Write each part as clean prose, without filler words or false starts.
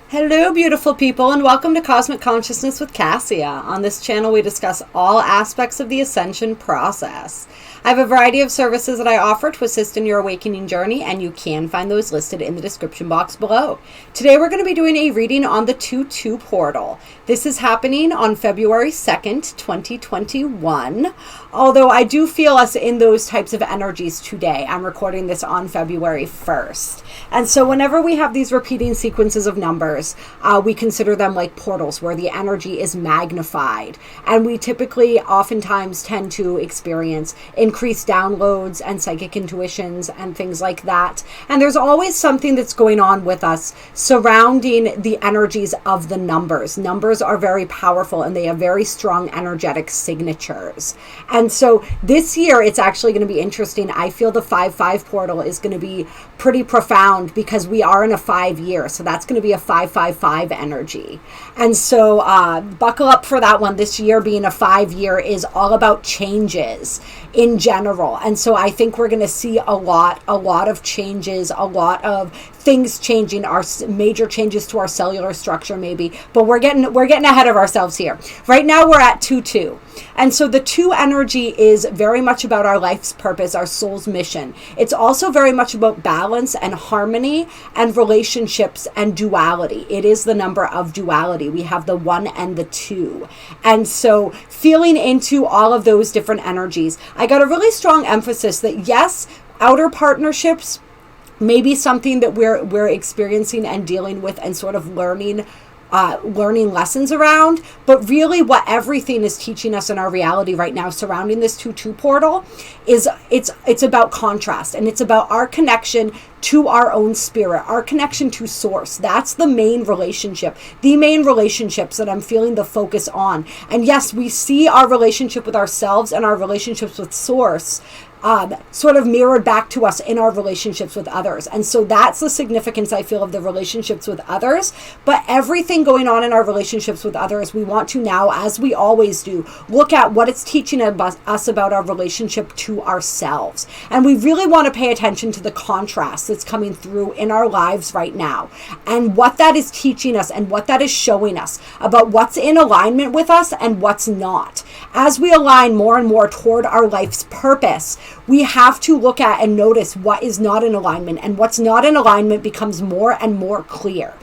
Hello, beautiful people, and welcome to Cosmic Consciousness with Cassia. On this channel, we discuss all aspects of the Ascension process. I have a variety of services that I offer to assist in your awakening journey, and you can find those listed in the description box below. Today, we're going to be doing a reading on the 2-2 portal. This is happening on February 2nd, 2021. Although I do feel us in those types of energies today. I'm recording this on February 1st. And so whenever we have these repeating sequences of numbers, we consider them like portals where the energy is magnified. And we typically oftentimes tend to experience increased downloads and psychic intuitions and things like that. And there's always something that's going on with us surrounding the energies of the numbers. Numbers are very powerful and they have very strong energetic signatures. And so this year, it's actually going to be interesting. I feel the 5-5 portal is going to be pretty profound because we are in a 5-year. So that's going to be a 5-5-5 energy. And so buckle up for that one. This year being a 5-year is all about changes in general. And so I think we're going to see a lot of changes, a lot of things changing, our major changes to our cellular structure maybe, but we're getting ahead of ourselves here. Right now we're at 2-2. And so the 2 energy is very much about our life's purpose, our soul's mission. It's also very much about balance and harmony and relationships and duality. It is the number of duality. We have the 1 and the 2. And so feeling into all of those different energies, I got a really strong emphasis that yes, outer partnerships may be something that we're experiencing and dealing with and sort of learning lessons around, but really what everything is teaching us in our reality right now surrounding this 2-2 portal is it's about contrast, and it's about our connection to our own spirit, our connection to source. That's the main relationship, the main relationships that I'm feeling the focus on. And yes, we see our relationship with ourselves and our relationships with source sort of mirrored back to us in our relationships with others. And so that's the significance, I feel, of the relationships with others. But everything going on in our relationships with others, we want to now, as we always do, look at what it's teaching us about our relationship to ourselves. And we really want to pay attention to the contrast that's coming through in our lives right now, and what that is teaching us and what that is showing us about what's in alignment with us and what's not. As we align more and more toward our life's purpose, we have to look at and notice what is not in alignment, and what's not in alignment becomes more and more clear.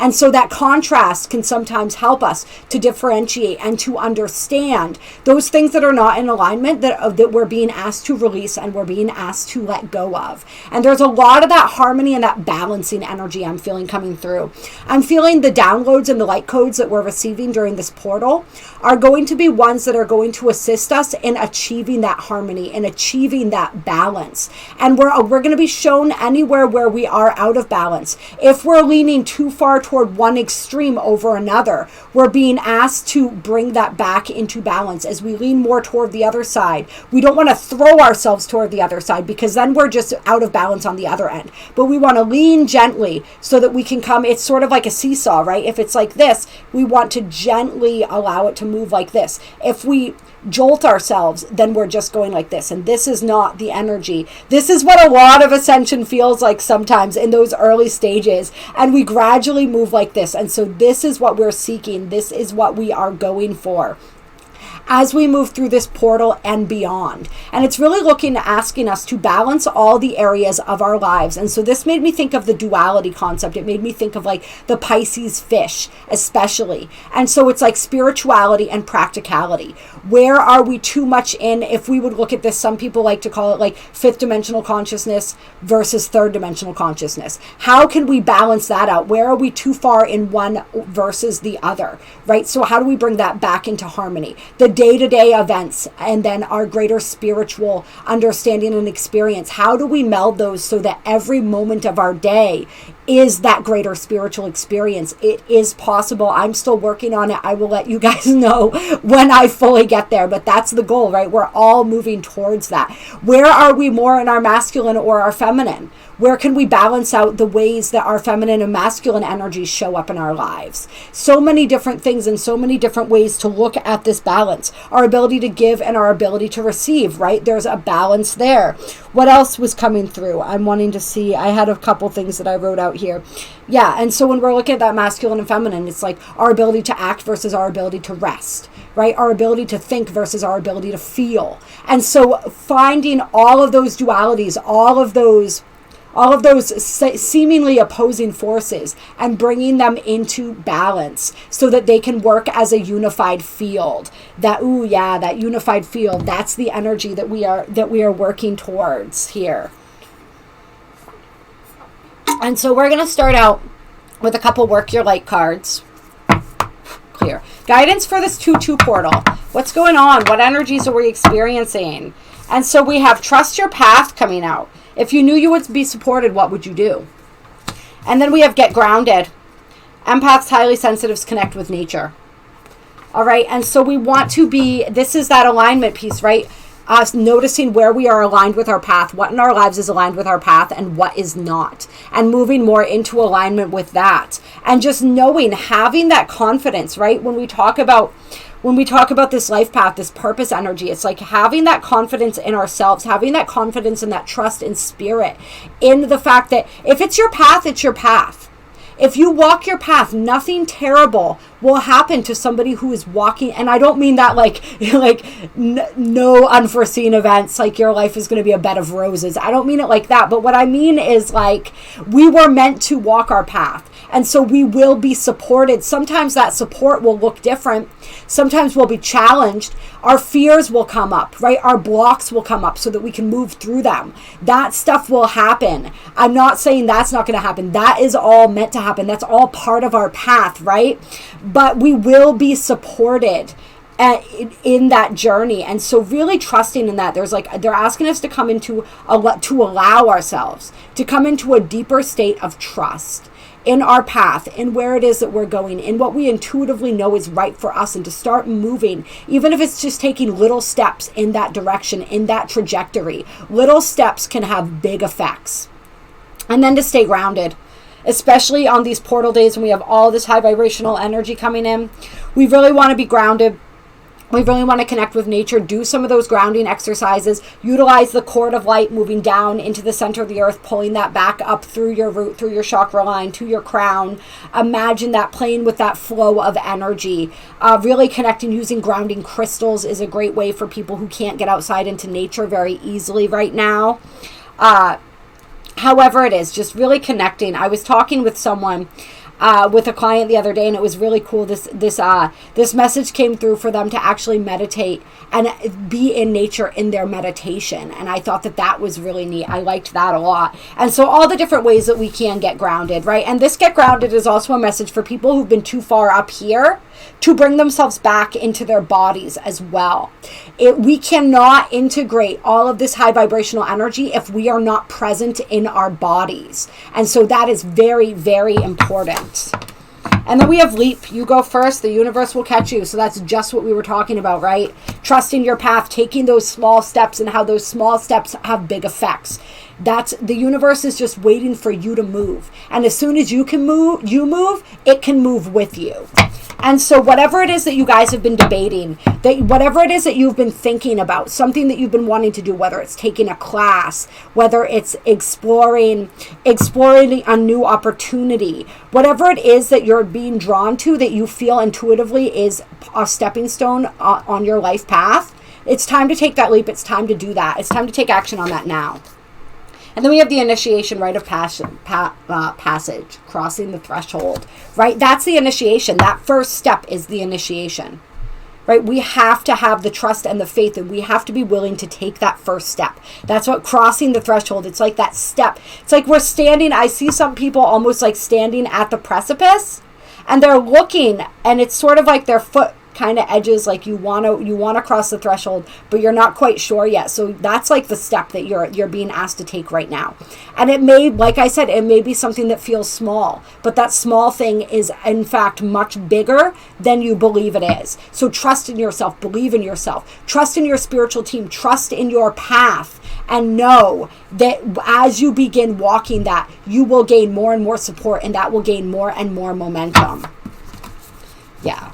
And so that contrast can sometimes help us to differentiate and to understand those things that are not in alignment that we're being asked to release and we're being asked to let go of. And there's a lot of that harmony and that balancing energy I'm feeling coming through. I'm feeling the downloads and the light codes that we're receiving during this portal are going to be ones that are going to assist us in achieving that harmony and achieving that balance. And we're going to be shown anywhere where we are out of balance. If we're leaning too far toward one extreme over another, we're being asked to bring that back into balance. As we lean more toward the other side, we don't want to throw ourselves toward the other side because then we're just out of balance on the other end. But we want to lean gently so that we can come, it's sort of like a seesaw, right? If it's like this, we want to gently allow it to move like this. If we jolt ourselves, then we're just going like this. And this is not the energy. This is what a lot of ascension feels like sometimes in those early stages. And we gradually move like this. And so this is what we're seeking. This is what we are going for as we move through this portal and beyond. And it's really asking us to balance all the areas of our lives. And so this made me think of the duality concept. It made me think of like the Pisces fish, especially. And so it's like spirituality and practicality. Where are we too much in? If we would look at this, some people like to call it like 5th dimensional consciousness versus 3rd dimensional consciousness. How can we balance that out? Where are we too far in one versus the other, right? So how do we bring that back into harmony? The day-to-day events and then our greater spiritual understanding and experience. How do we meld those so that every moment of our day is that greater spiritual experience? It is possible. I'm still working on it. I will let you guys know when I fully get there, but that's the goal, right? We're all moving towards that. Where are we more in our masculine or our feminine? Where can we balance out the ways that our feminine and masculine energies show up in our lives? So many different things and so many different ways to look at this balance. Our ability to give and our ability to receive, right? There's a balance there. What else was coming through? I'm wanting to see. I had a couple things that I wrote out here. Yeah, and so when we're looking at that masculine and feminine, it's like our ability to act versus our ability to rest, right? Our ability to think versus our ability to feel. And so finding all of those dualities, all of those seemingly opposing forces, and bringing them into balance so that they can work as a unified field. That unified field, that's the energy that we are working towards here. And so we're going to start out with a couple work your light cards. Clear. Guidance for this 2-2 portal. What's going on? What energies are we experiencing? And so we have trust your path coming out. If you knew you would be supported, what would you do? And then we have get grounded. Empaths, highly sensitives connect with nature. All right. And so we want to be, this is that alignment piece, right? Us noticing where we are aligned with our path, what in our lives is aligned with our path and what is not, and moving more into alignment with that. And just knowing, having that confidence, right? When we talk about this life path, this purpose energy, it's like having that confidence in ourselves, having that confidence and that trust in spirit, in the fact that if it's your path, it's your path. If you walk your path, nothing terrible will happen to somebody who is walking. And I don't mean that like no unforeseen events, like your life is going to be a bed of roses. I don't mean it like that. But what I mean is like we were meant to walk our path. And so we will be supported. Sometimes that support will look different. Sometimes we'll be challenged. Our fears will come up, right? Our blocks will come up so that we can move through them. That stuff will happen. I'm not saying that's not going to happen. That is all meant to happen. That's all part of our path, right? But we will be supported in that journey. And so really trusting in that, they're asking us to come into to allow ourselves to come into a deeper state of trust in our path, in where it is that we're going, in what we intuitively know is right for us, and to start moving, even if it's just taking little steps in that direction, in that trajectory. Little steps can have big effects. And then to stay grounded, especially on these portal days when we have all this high vibrational energy coming in. We really want to be grounded. We really want to connect with nature, do some of those grounding exercises, utilize the cord of light moving down into the center of the earth, pulling that back up through your root, through your chakra line, to your crown. Imagine that, playing with that flow of energy. Really connecting, using grounding crystals is a great way for people who can't get outside into nature very easily right now. However it is, just really connecting. I was talking with someone, with a client the other day, and it was really cool. This message came through for them to actually meditate and be in nature in their meditation. And I thought that was really neat. I liked that a lot. And so all the different ways that we can get grounded, right? And this get grounded is also a message for people who've been too far up here to bring themselves back into their bodies as well. We cannot integrate all of this high vibrational energy if we are not present in our bodies. And so that is very, very important. And then we have leap. You go first, the universe will catch you. So that's just what we were talking about, right? Trusting your path, taking those small steps, and how those small steps have big effects. The universe is just waiting for you to move. And as soon as you move, it can move with you. And so whatever it is that you guys have been debating, whatever it is that you've been thinking about, something that you've been wanting to do, whether it's taking a class, whether it's exploring a new opportunity, whatever it is that you're being drawn to, that you feel intuitively is a stepping stone on your life path, it's time to take that leap. It's time to do that. It's time to take action on that now. And then we have the initiation, rite of passage, crossing the threshold, right? That's the initiation. That first step is the initiation, right? We have to have the trust and the faith, and we have to be willing to take that first step. That's what crossing the threshold, it's like that step. It's like we're standing, I see some people almost like standing at the precipice, and they're looking, and it's sort of like their foot kind of edges, like you want to cross the threshold, but you're not quite sure yet. So that's like the step that you're being asked to take right now. And it may, like I said, it may be something that feels small, but that small thing is in fact much bigger than you believe it is. So trust in yourself, believe in yourself, trust in your spiritual team, trust in your path, and know that as you begin walking that, you will gain more and more support, and that will gain more and more momentum. Yeah.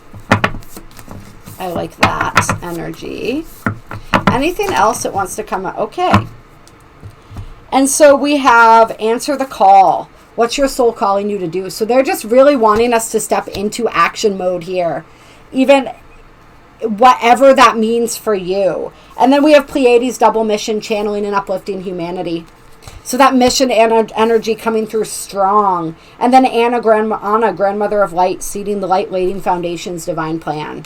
I like that energy. Anything else that wants to come up? Okay. And so we have answer the call. What's your soul calling you to do? So they're just really wanting us to step into action mode here, even whatever that means for you. And then we have Pleiades double mission, channeling and uplifting humanity. So that mission energy coming through strong. And then Anna, grandmother of light, seeding the light, laying foundations, divine plan.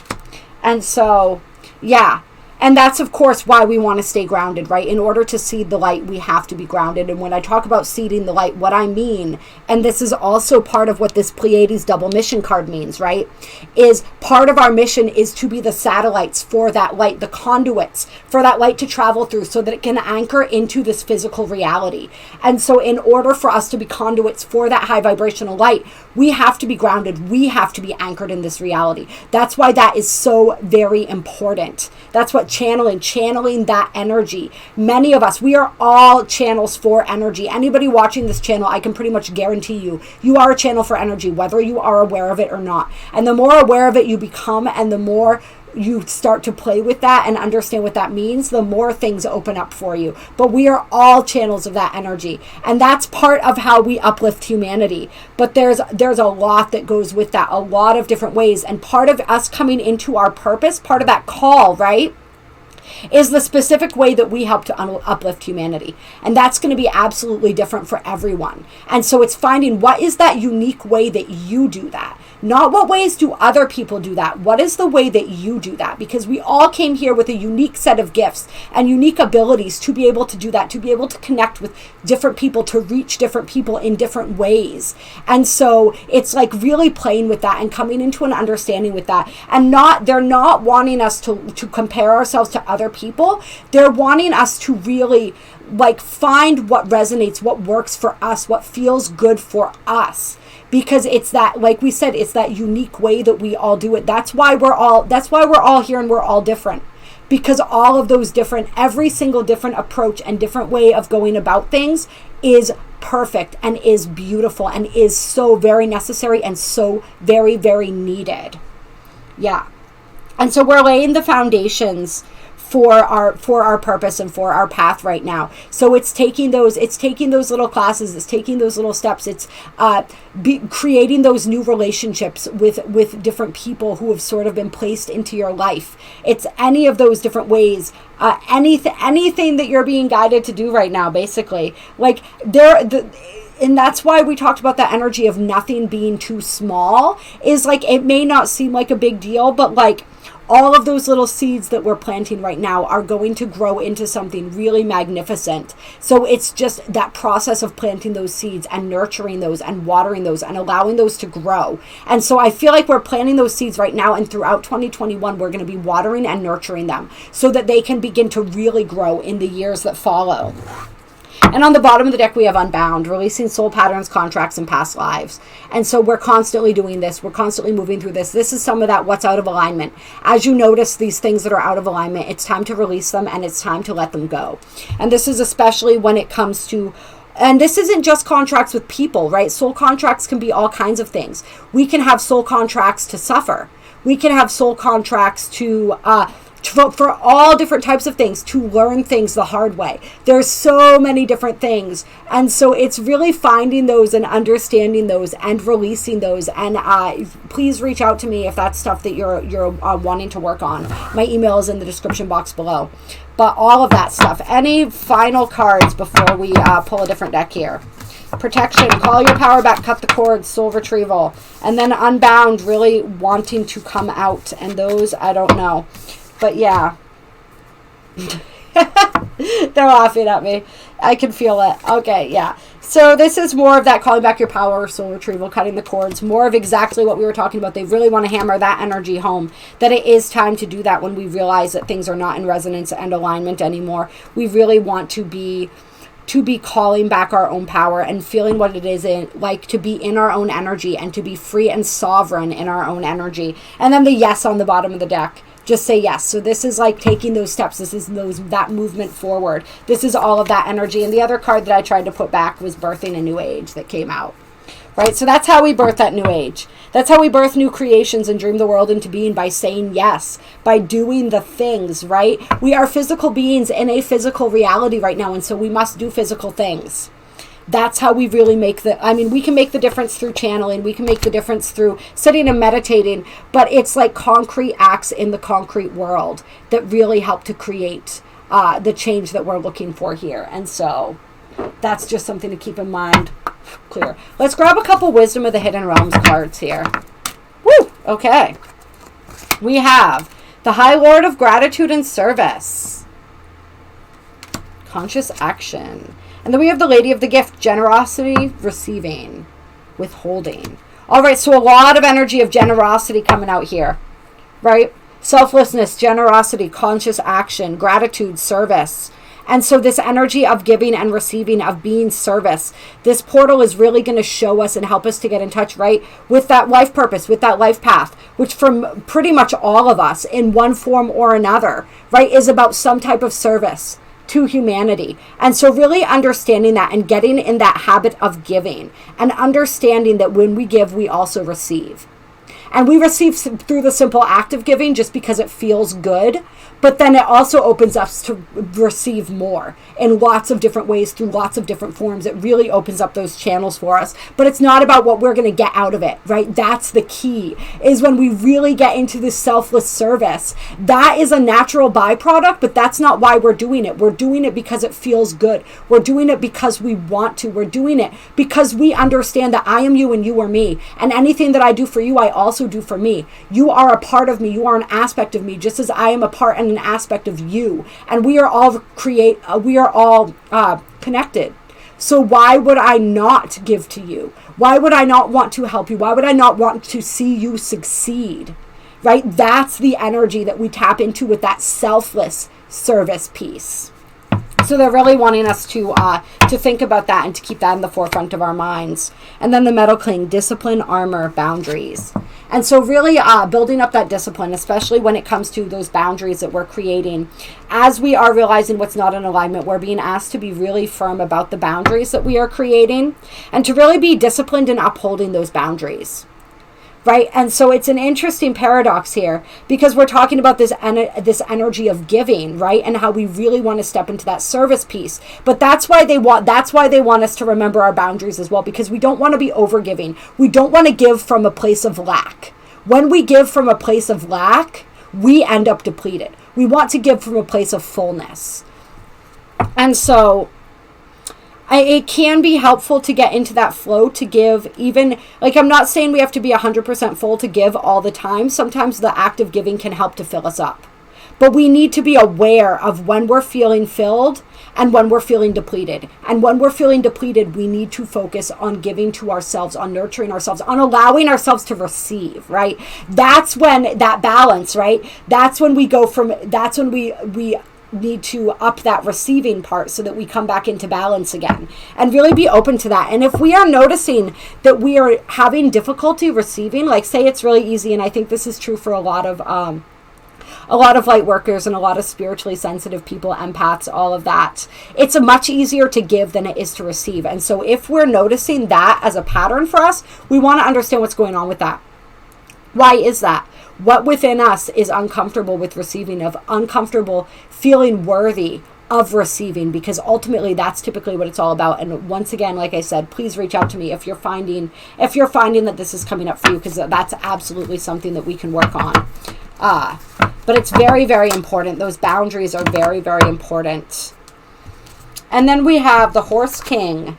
And so, yeah. And that's, of course, why we want to stay grounded, right? In order to seed the light, we have to be grounded. And when I talk about seeding the light, what I mean, and this is also part of what this Pleiades double mission card means, right? Is part of our mission is to be the satellites for that light, the conduits for that light to travel through so that it can anchor into this physical reality. And so in order for us to be conduits for that high vibrational light, we have to be grounded. We have to be anchored in this reality. That's why that is so very important. That's what channeling that energy. Many of us, we are all channels for energy. Anybody watching this channel, I can pretty much guarantee you are a channel for energy, whether you are aware of it or not. And the more aware of it you become, and the more you start to play with that and understand what that means, the more things open up for you. But we are all channels of that energy, and that's part of how we uplift humanity. But there's a lot that goes with that, a lot of different ways. And part of us coming into our purpose, part of that call, right, is the specific way that we help to uplift humanity. And that's going to be absolutely different for everyone. And so it's finding what is that unique way that you do that. Not what ways do other people do that. What is the way that you do that? Because we all came here with a unique set of gifts and unique abilities to be able to do that, to be able to connect with different people, to reach different people in different ways. And so it's like really playing with that and coming into an understanding with that. And they're not wanting us to compare ourselves to other people. They're wanting us to really like find what resonates, what works for us, what feels good for us. Because it's that, like we said, it's that unique way that we all do it. That's why we're all here and we're all different. Because all of those every single different approach and different way of going about things is perfect and is beautiful and is so very necessary and so very, very needed. Yeah. And so we're laying the foundations for our purpose and for our path right now. So it's taking those little classes, it's taking those little steps, it's creating those new relationships with different people who have sort of been placed into your life. It's any of those different ways, anything that you're being guided to do right now, basically. Like and that's why we talked about that energy of nothing being too small, is like, it may not seem like a big deal, but like, all of those little seeds that we're planting right now are going to grow into something really magnificent. So it's just that process of planting those seeds and nurturing those and watering those and allowing those to grow. And so I feel like we're planting those seeds right now, and throughout 2021, we're going to be watering and nurturing them so that they can begin to really grow in the years that follow. And on the bottom of the deck, we have Unbound, releasing soul patterns, contracts, and past lives. And so we're constantly doing this. We're constantly moving through this. This is some of that what's out of alignment. As you notice these things that are out of alignment, it's time to release them and it's time to let them go. And this is especially when it comes to, and this isn't just contracts with people, right? Soul contracts can be all kinds of things. We can have soul contracts to suffer. We can have soul contracts to for all different types of things, to learn things the hard way. There's so many different things. And so it's really finding those and understanding those and releasing those. And please reach out to me if that's stuff that you're wanting to work on. My email is in the description box below. But all of that stuff. Any final cards before we pull a different deck here? Protection, call your power back, cut the cords, soul retrieval. And then Unbound, really wanting to come out. And those, I don't know. But yeah, they're laughing at me. I can feel it. Okay, yeah. So this is more of that calling back your power, soul retrieval, cutting the cords, more of exactly what we were talking about. They really want to hammer that energy home, that it is time to do that when we realize that things are not in resonance and alignment anymore. We really want to be calling back our own power and feeling what it is like to be in our own energy and to be free and sovereign in our own energy. And then the yes on the bottom of the deck. Just say yes. So this is like taking those steps. This is that movement forward. This is all of that energy. And the other card that I tried to put back was Birthing a New Age that came out. right? So that's how we birth that new age. That's how we birth new creations and dream the world into being, by saying yes, by doing the things, right? We are physical beings in a physical reality right now, and so we must do physical things. That's how we really make we can make the difference through channeling. We can make the difference through sitting and meditating, but it's like concrete acts in the concrete world that really help to create the change that we're looking for here. And so that's just something to keep in mind. Clear. Let's grab a couple Wisdom of the Hidden Realms cards here. Woo! Okay. We have the High Lord of Gratitude and Service. Conscious Action. And then we have the Lady of the Gift, Generosity, Receiving, Withholding. All right, so a lot of energy of generosity coming out here, right? Selflessness, generosity, conscious action, gratitude, service. And so this energy of giving and receiving, of being service, this portal is really going to show us and help us to get in touch, right, with that life purpose, with that life path, which for pretty much all of us in one form or another, right, is about some type of service to humanity. And so really understanding that and getting in that habit of giving and understanding that when we give, we also receive. And we receive through the simple act of giving just because it feels good. But then it also opens us to receive more in lots of different ways, through lots of different forms. It really opens up those channels for us. But it's not about what we're going to get out of it, right? That's the key, is when we really get into this selfless service. That is a natural byproduct, but that's not why we're doing it. We're doing it because it feels good. We're doing it because we want to. We're doing it because we understand that I am you and you are me. And anything that I do for you, I also do for me. You are a part of me. You are an aspect of me, just as I am a part and an aspect of you. And we are all connected. So why would I not give to you? Why would I not want to help you? Why would I not want to see you succeed? Right? That's the energy that we tap into with that selfless service piece. So they're really wanting us to think about that and to keep that in the forefront of our minds. And then the Metal King, discipline, armor, boundaries. And so really building up that discipline, especially when it comes to those boundaries that we're creating. As we are realizing what's not in alignment, we're being asked to be really firm about the boundaries that we are creating and to really be disciplined in upholding those boundaries. Right? And so it's an interesting paradox here, because we're talking about this energy of giving, right? And how we really want to step into that service piece. But that's why they want us to remember our boundaries as well, because we don't want to be overgiving. We don't want to give from a place of lack. When we give from a place of lack, we end up depleted. We want to give from a place of fullness. And so it can be helpful to get into that flow, to give, even, like, I'm not saying we have to be 100% full to give all the time. Sometimes the act of giving can help to fill us up. But we need to be aware of when we're feeling filled and when we're feeling depleted. And when we're feeling depleted, we need to focus on giving to ourselves, on nurturing ourselves, on allowing ourselves to receive, right? That's when that balance, right? That's when we need to up that receiving part so that we come back into balance again, and really be open to that. And if we are noticing that we are having difficulty receiving, like, say it's really easy, and I think this is true for a lot of light workers and a lot of spiritually sensitive people, empaths, all of that, it's much easier to give than it is to receive. And so if we're noticing that as a pattern for us, we want to understand what's going on with that. Why is that? What within us is uncomfortable with receiving, of uncomfortable feeling worthy of receiving? Because ultimately that's typically what it's all about. And once again, like I said, please reach out to me if you're finding that this is coming up for you, because that's absolutely something that we can work on. But it's very, very important. Those boundaries are very, very important. And then we have the Horse King,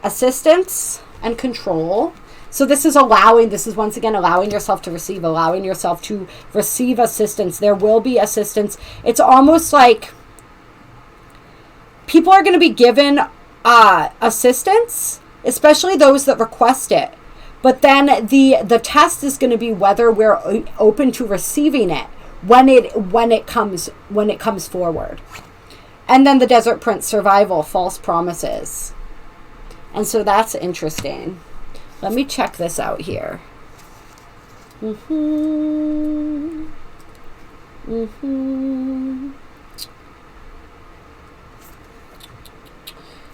assistance and control. So this is once again allowing yourself to receive, allowing yourself to receive assistance. There will be assistance. It's almost like people are going to be given assistance, especially those that request it. But then the test is going to be whether we're open to receiving it when it comes forward. And then the Desert Prince, survival, false promises. And so that's interesting. Let me check this out here.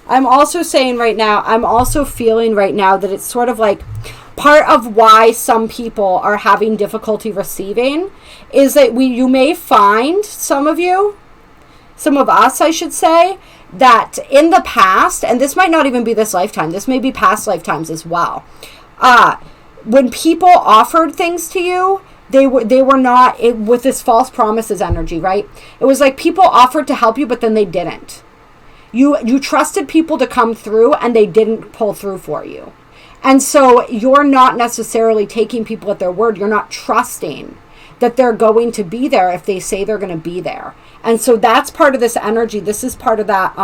I'm also saying right now, I'm also feeling right now that it's sort of like part of why some people are having difficulty receiving is that you may find, some of us, I should say, that in the past, and this might not even be this lifetime, this may be past lifetimes as well, when people offered things to you, they were not with this false promises energy, right? It was like people offered to help you, but then they didn't. You trusted people to come through and they didn't pull through for you. And so you're not necessarily taking people at their word. You're not trusting that they're going to be there if they say they're going to be there. And so that's part of this energy. This is part of that,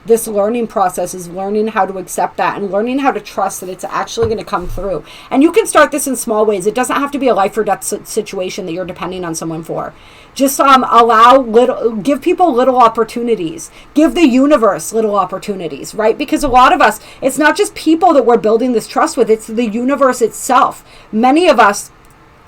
this learning process, is learning how to accept that and learning how to trust that it's actually going to come through. And you can start this in small ways. It doesn't have to be a life or death situation that you're depending on someone for. Just give people little opportunities. Give the universe little opportunities, right? Because a lot of us, it's not just people that we're building this trust with, it's the universe itself. Many of us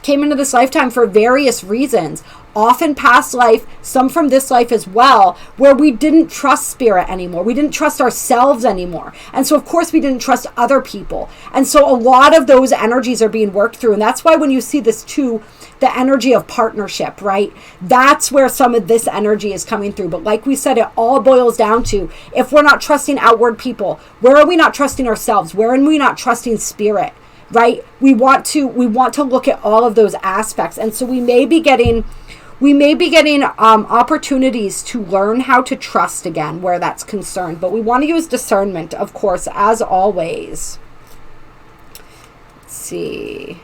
came into this lifetime for various reasons, often past life, some from this life as well, where we didn't trust spirit anymore. We didn't trust ourselves anymore. And so, of course, we didn't trust other people. And so a lot of those energies are being worked through. And that's why when you see this too, the energy of partnership, right? That's where some of this energy is coming through. But like we said, it all boils down to, if we're not trusting outward people, where are we not trusting ourselves? Where are we not trusting spirit? Right? We want to look at all of those aspects. And so we may be getting opportunities to learn how to trust again where that's concerned. But we want to use discernment, of course, as always. Let's see.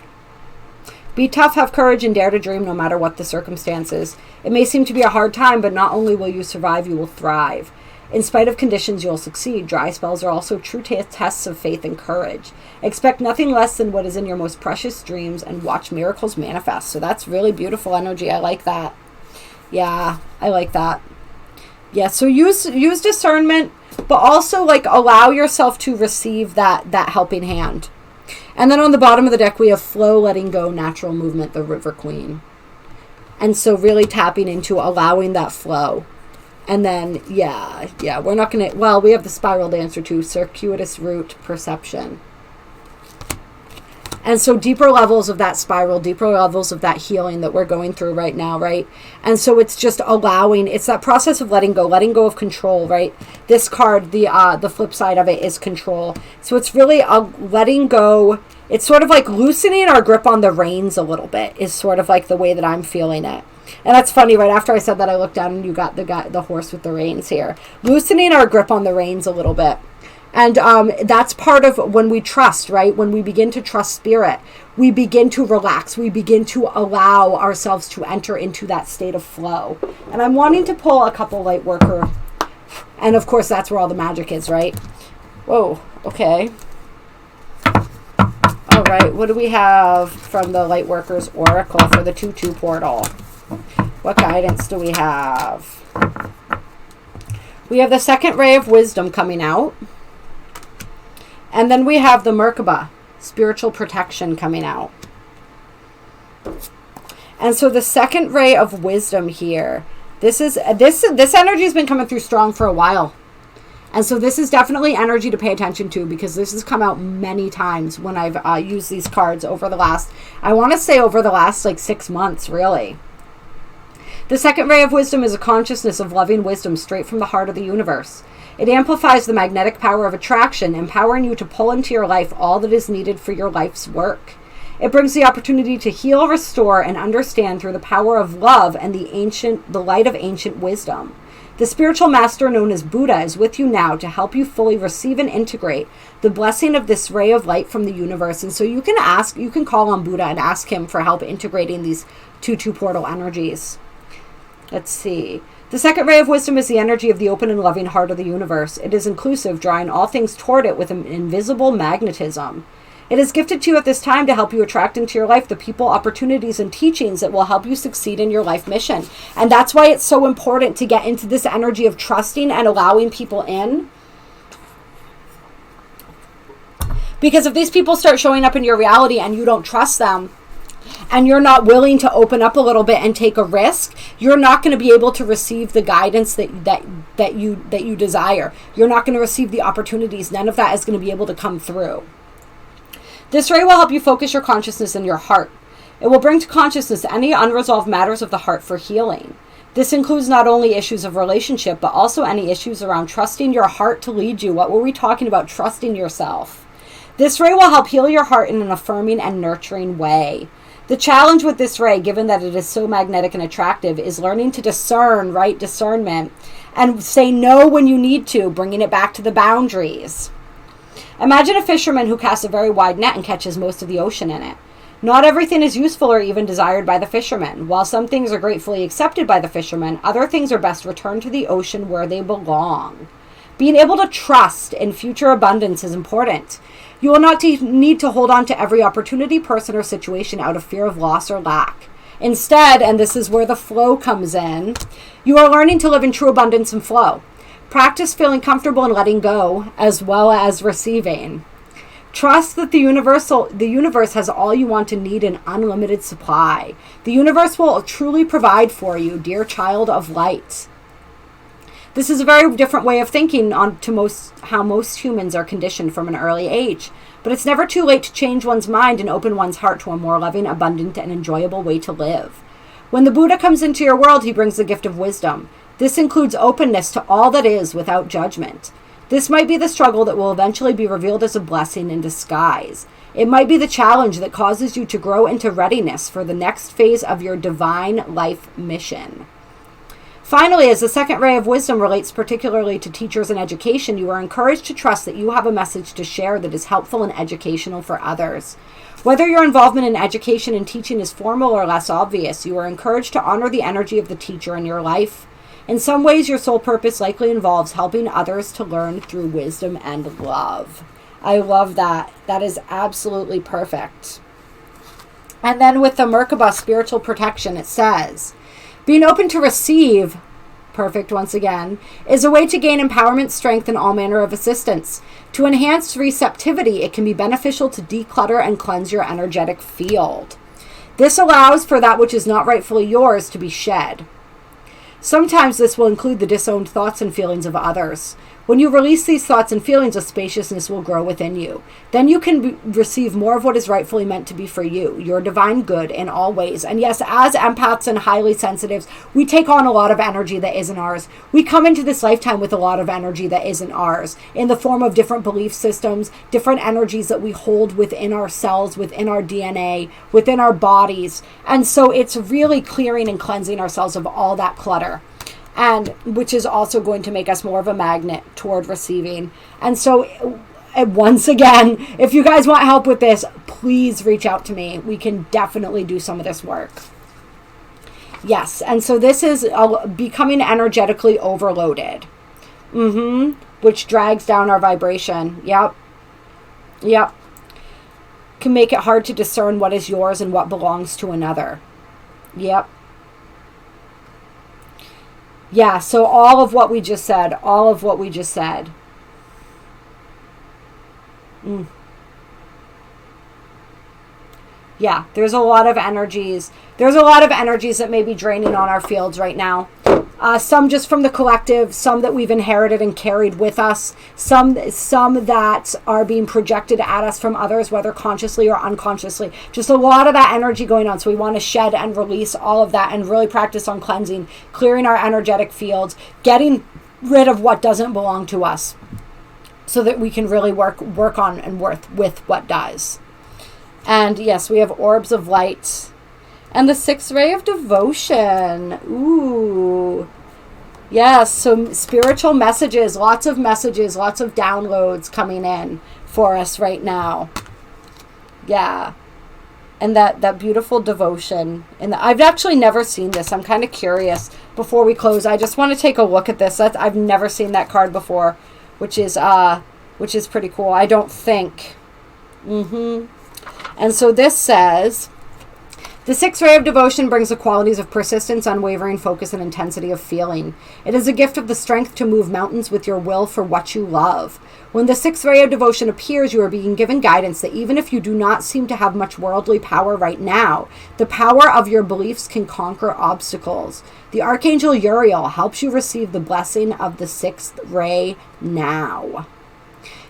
Be tough, have courage, and dare to dream no matter what the circumstances. It may seem to be a hard time, but not only will you survive, you will thrive. In spite of conditions, you'll succeed. Dry spells are also true tests of faith and courage. Expect nothing less than what is in your most precious dreams and watch miracles manifest. So that's really beautiful energy. I like that. Yeah, I like that. Yeah, so use discernment, but also like allow yourself to receive that helping hand. And then on the bottom of the deck, we have flow, letting go, natural movement, the River Queen. And so really tapping into allowing that flow. And then, yeah, we're not going to, well, we have the spiral dancer too, circuitous route, perception. And so deeper levels of that spiral, deeper levels of that healing that we're going through right now, right? And so it's just allowing, it's that process of letting go of control, right? This card, the flip side of it is control. So it's really letting go. It's sort of like loosening our grip on the reins a little bit is sort of like the way that I'm feeling it. And that's funny, right after I said that, I looked down and you got the horse with the reins here. Loosening our grip on the reins a little bit. And that's part of when we trust, right? When we begin to trust spirit, we begin to relax. We begin to allow ourselves to enter into that state of flow. And I'm wanting to pull a couple light worker. And of course, that's where all the magic is, right? Whoa, okay. All right, what do we have from the Lightworkers Oracle for the 2-2 portal? What guidance do we have? We have the second ray of wisdom coming out. And then we have the Merkaba, spiritual protection, coming out. And so the second ray of wisdom here, this energy has been coming through strong for a while. And so this is definitely energy to pay attention to, because this has come out many times when I've used these cards over the last, I want to say over the last like 6 months, really. The second ray of wisdom is a consciousness of loving wisdom straight from the heart of the universe. It amplifies the magnetic power of attraction, empowering you to pull into your life all that is needed for your life's work. It brings the opportunity to heal, restore, and understand through the power of love and the light of ancient wisdom. The spiritual master known as Buddha is with you now to help you fully receive and integrate the blessing of this ray of light from the universe. And so you can call on Buddha and ask him for help integrating these 2-2 portal energies. Let's see. The second ray of wisdom is the energy of the open and loving heart of the universe. It is inclusive, drawing all things toward it with an invisible magnetism. It is gifted to you at this time to help you attract into your life the people, opportunities, and teachings that will help you succeed in your life mission. And that's why it's so important to get into this energy of trusting and allowing people in. Because if these people start showing up in your reality and you don't trust them, and you're not willing to open up a little bit and take a risk, you're not going to be able to receive the guidance that you desire. You're not going to receive the opportunities. None of that is going to be able to come through. This ray will help you focus your consciousness in your heart. It will bring to consciousness any unresolved matters of the heart for healing. This includes not only issues of relationship, but also any issues around trusting your heart to lead you. What were we talking about? Trusting yourself. This ray will help heal your heart in an affirming and nurturing way. The challenge with this ray, given that it is so magnetic and attractive, is learning to discern, right? Discernment, and say no when you need to, bringing it back to the boundaries. Imagine a fisherman who casts a very wide net and catches most of the ocean in it. Not everything is useful or even desired by the fisherman. While some things are gratefully accepted by the fisherman, other things are best returned to the ocean where they belong. Being able to trust in future abundance is important. You will not need to hold on to every opportunity, person, or situation out of fear of loss or lack. Instead, and this is where the flow comes in, you are learning to live in true abundance and flow. Practice feeling comfortable and letting go, as well as receiving. Trust that the universe has all you want and need in unlimited supply. The universe will truly provide for you, dear child of light. This is a very different way of thinking how most humans are conditioned from an early age. But it's never too late to change one's mind and open one's heart to a more loving, abundant, and enjoyable way to live. When the Buddha comes into your world, he brings the gift of wisdom. This includes openness to all that is without judgment. This might be the struggle that will eventually be revealed as a blessing in disguise. It might be the challenge that causes you to grow into readiness for the next phase of your divine life mission. Finally, as the second ray of wisdom relates particularly to teachers and education, you are encouraged to trust that you have a message to share that is helpful and educational for others. Whether your involvement in education and teaching is formal or less obvious, you are encouraged to honor the energy of the teacher in your life. In some ways, your sole purpose likely involves helping others to learn through wisdom and love. I love that. That is absolutely perfect. And then with the Merkaba spiritual protection, it says, being open to receive, perfect once again, is a way to gain empowerment, strength, and all manner of assistance. To enhance receptivity, it can be beneficial to declutter and cleanse your energetic field. This allows for that which is not rightfully yours to be shed. Sometimes this will include the disowned thoughts and feelings of others. When you release these thoughts and feelings, a spaciousness will grow within you. Then you can receive more of what is rightfully meant to be for you, your divine good in all ways. And yes, as empaths and highly sensitives, we take on a lot of energy that isn't ours. We come into this lifetime with a lot of energy that isn't ours, in the form of different belief systems, different energies that we hold within our cells, within our DNA, within our bodies. And so it's really clearing and cleansing ourselves of all that clutter. And which is also going to make us more of a magnet toward receiving. And so once again, if you guys want help with this, please reach out to me. We can definitely do some of this work. Yes, and so this is becoming energetically overloaded, which drags down our vibration. Yep. Can make it hard to discern what is yours and what belongs to another. Yep. Yeah, so all of what we just said. Yeah, there's a lot of energies. There's a lot of energies that may be draining on our fields right now. Some just from the collective, some that we've inherited and carried with us, some that are being projected at us from others, whether consciously or unconsciously. Just a lot of that energy going on. So we want to shed and release all of that and really practice on cleansing, clearing our energetic fields, getting rid of what doesn't belong to us so that we can really work on and work with what does. And yes, we have orbs of light. And the sixth ray of devotion. Ooh. Yes, so spiritual messages, lots of downloads coming in for us right now. Yeah. And that beautiful devotion. And I've actually never seen this. I'm kind of curious. Before we close, I just want to take a look at this. I've never seen that card before, which is pretty cool. I don't think. And so this says, The sixth ray of devotion brings the qualities of persistence, unwavering focus, and intensity of feeling. It is a gift of the strength to move mountains with your will for what you love. When the sixth ray of devotion appears, you are being given guidance that even if you do not seem to have much worldly power right now, the power of your beliefs can conquer obstacles. The Archangel Uriel helps you receive the blessing of the sixth ray now.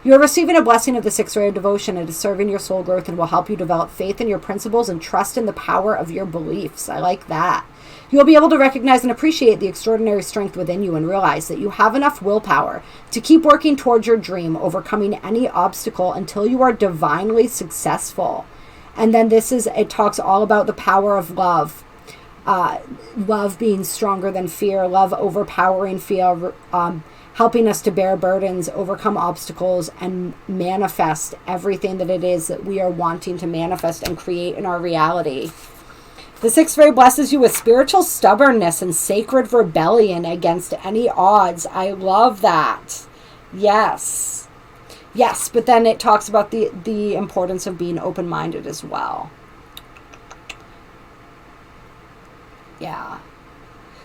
You are receiving a blessing of the sixth ray of devotion. It is serving your soul growth and will help you develop faith in your principles and trust in the power of your beliefs. I like that. You will be able to recognize and appreciate the extraordinary strength within you and realize that you have enough willpower to keep working towards your dream, overcoming any obstacle until you are divinely successful. And then it talks all about the power of love. Love being stronger than fear, love overpowering fear, helping us to bear burdens, overcome obstacles, and manifest everything that it is that we are wanting to manifest and create in our reality. The sixth ray blesses you with spiritual stubbornness and sacred rebellion against any odds. I love that. Yes. Yes, but then it talks about the importance of being open-minded as well. Yeah.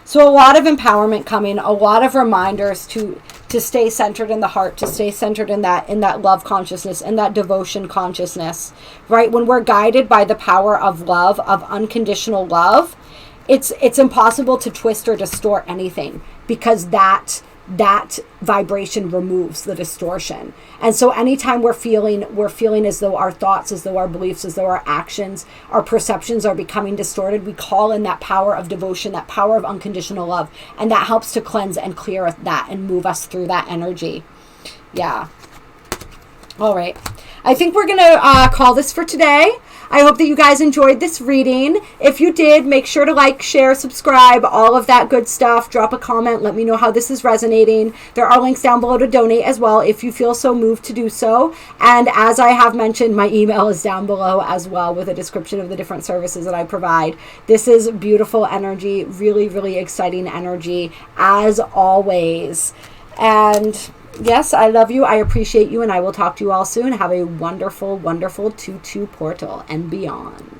So a lot of empowerment coming, a lot of reminders to stay centered in the heart, to stay centered in that love consciousness, in that devotion consciousness, right? When we're guided by the power of love, of unconditional love, it's impossible to twist or distort anything, because that vibration removes the distortion. And so anytime we're feeling as though our thoughts, as though our beliefs, as though our actions, our perceptions are becoming distorted, we call in that power of devotion, that power of unconditional love, and that helps to cleanse and clear that and move us through that energy. Yeah. All right. I think we're going to call this for today. I hope that you guys enjoyed this reading. If you did, make sure to like, share, subscribe, all of that good stuff. Drop a comment. Let me know how this is resonating. There are links down below to donate as well if you feel so moved to do so. And as I have mentioned, my email is down below as well with a description of the different services that I provide. This is beautiful energy, really, really exciting energy as always. And yes, I love you. I appreciate you. And I will talk to you all soon. Have a wonderful, wonderful 2-2 portal and beyond.